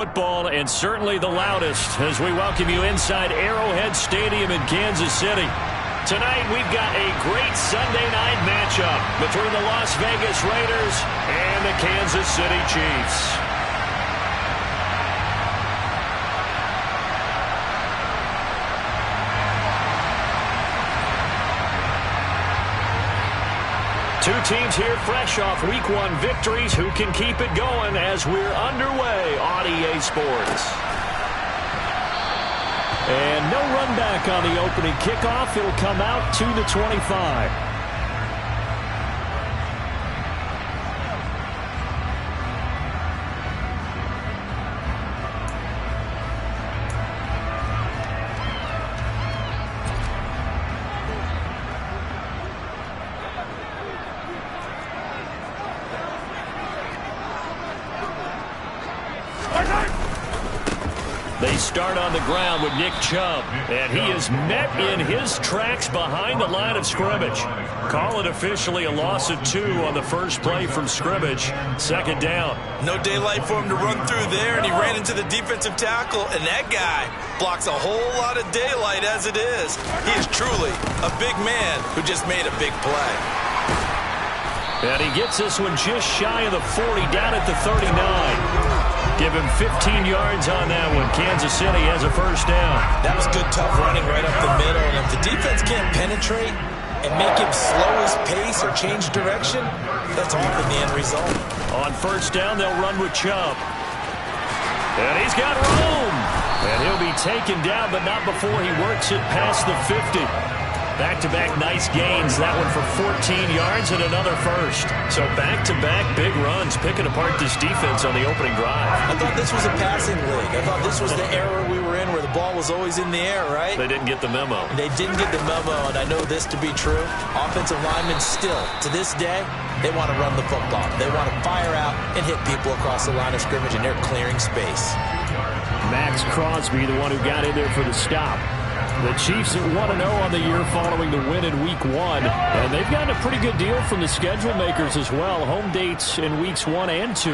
Football, and certainly the loudest as we welcome you inside Arrowhead Stadium in Kansas City. Tonight we've got a great Sunday night matchup between the Las Vegas Raiders and the Kansas City Chiefs. Two teams here fresh off Week 1 victories who can keep it going as we're underway on EA Sports. And no run back on the opening kickoff. It'll come out to the 25. They start on the ground with Nick Chubb, and he is met in his tracks behind the line of scrimmage. Call it officially a loss of 2 on the first play from scrimmage. Second down. No daylight for him to run through there, and he ran into the defensive tackle, and that guy blocks a whole lot of daylight as it is. He is truly a big man who just made a big play. And he gets this one just shy of the 40, down at the 39. Give him 15 yards on that one. Kansas City has a first down. That was good, tough running right up the middle. And if the defense can't penetrate and make him slow his pace or change direction, that's often the end result. On first down, they'll run with Chubb. And he's got room. And he'll be taken down, but not before he works it past the 50. Back-to-back nice gains. That one for 14 yards and another first. So back-to-back big runs, picking apart this defense on the opening drive. I thought this was a passing league. I thought this was the era we were in where the ball was always in the air, right? They didn't get the memo. They didn't get the memo, and I know this to be true. Offensive linemen still, to this day, they want to run the football. They want to fire out and hit people across the line of scrimmage, and they're clearing space. Max Crosby, the one who got in there for the stop. The Chiefs at 1-0 on the year following the win in Week 1. And they've gotten a pretty good deal from the schedule makers as well. Home dates in Weeks 1 and 2.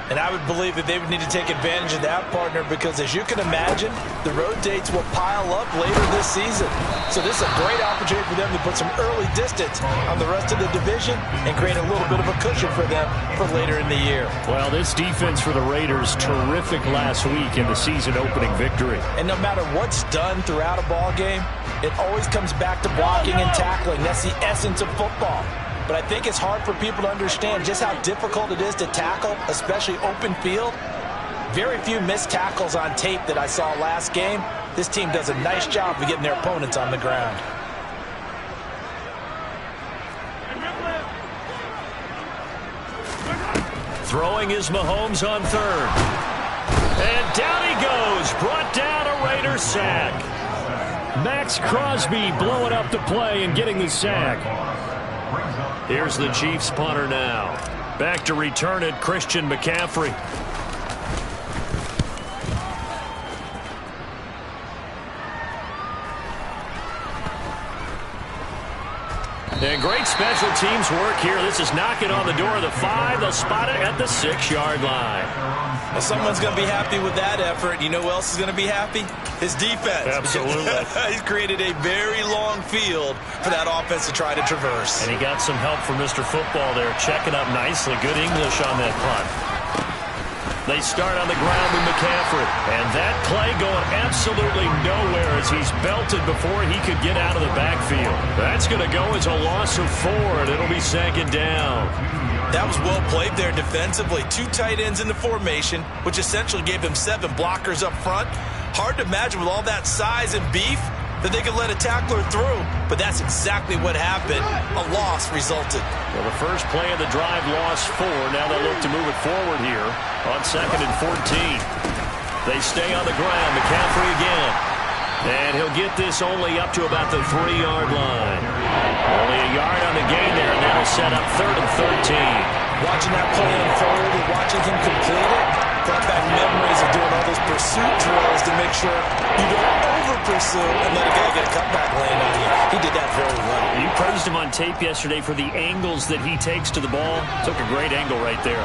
And I would believe that they would need to take advantage of that, partner, because as you can imagine, the road dates will pile up later this season. So this is a great opportunity for them to put some early distance on the rest of the division and create a little bit of a cushion for them for later in the year. Well, this defense for the Raiders, terrific last week in the season opening victory. And no matter what's done throughout a ball game, it always comes back to blocking and tackling. That's the essence of football. But I think it's hard for people to understand just how difficult it is to tackle, especially open field. Very few missed tackles on tape that I saw last game. This team does a nice job of getting their opponents on the ground. Throwing is Mahomes on third. And down he goes. Brought down a Raiders sack. Max Crosby blowing up the play and getting the sack. Here's the Chiefs punter now. Back to return it, Christian McCaffrey. And great special teams work here. This is knocking on the door of the 5. They'll spot it at the 6-yard line. Well, someone's going to be happy with that effort. You know who else is going to be happy? His defense. Absolutely. He's created a very long field for that offense to try to traverse. And he got some help from Mr. Football there, checking up nicely. Good English on that punt. They start on the ground with McCaffrey. And that play going absolutely nowhere as he's belted before he could get out of the backfield. That's going to go as a loss of 4, and it'll be second down. That was well played there defensively. 2 tight ends in the formation, which essentially gave them 7 blockers up front. Hard to imagine with all that size and beef that they could let a tackler through. But that's exactly what happened. A loss resulted. Well, the first play of the drive lost 4. Now they'll look to move it forward here on 2nd and 14. They stay on the ground. McCaffrey again. And he'll get this only up to about the 3-yard line. Only a yard on the gain there, and that'll set up 3rd and 13. Watching that play unfold and watching him complete it brought back memories of doing all those pursuit drills to make sure you don't over-pursue and let a guy get a cutback lane on you. He did that very well. You praised him on tape yesterday for the angles that he takes to the ball. Took a great angle right there.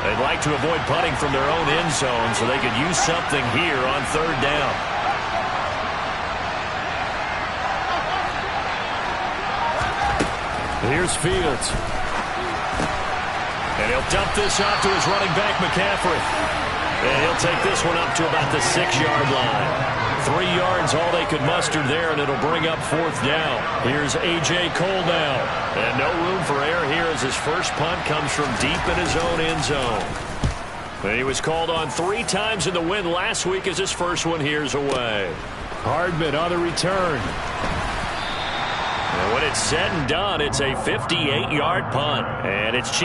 They'd like to avoid punting from their own end zone so they could use something here on third down. Here's Fields. And he'll dump this off to his running back, McCaffrey. And he'll take this one up to about the 6-yard line. 3 yards, all they could muster there, and it'll bring up fourth down. Here's A.J. Cole now. And no room for error here as his first punt comes from deep in his own end zone. And he was called on 3 times in the win last week as his first one here's away. Hardman on the return. And when it's said and done, it's a 58-yard punt. And it's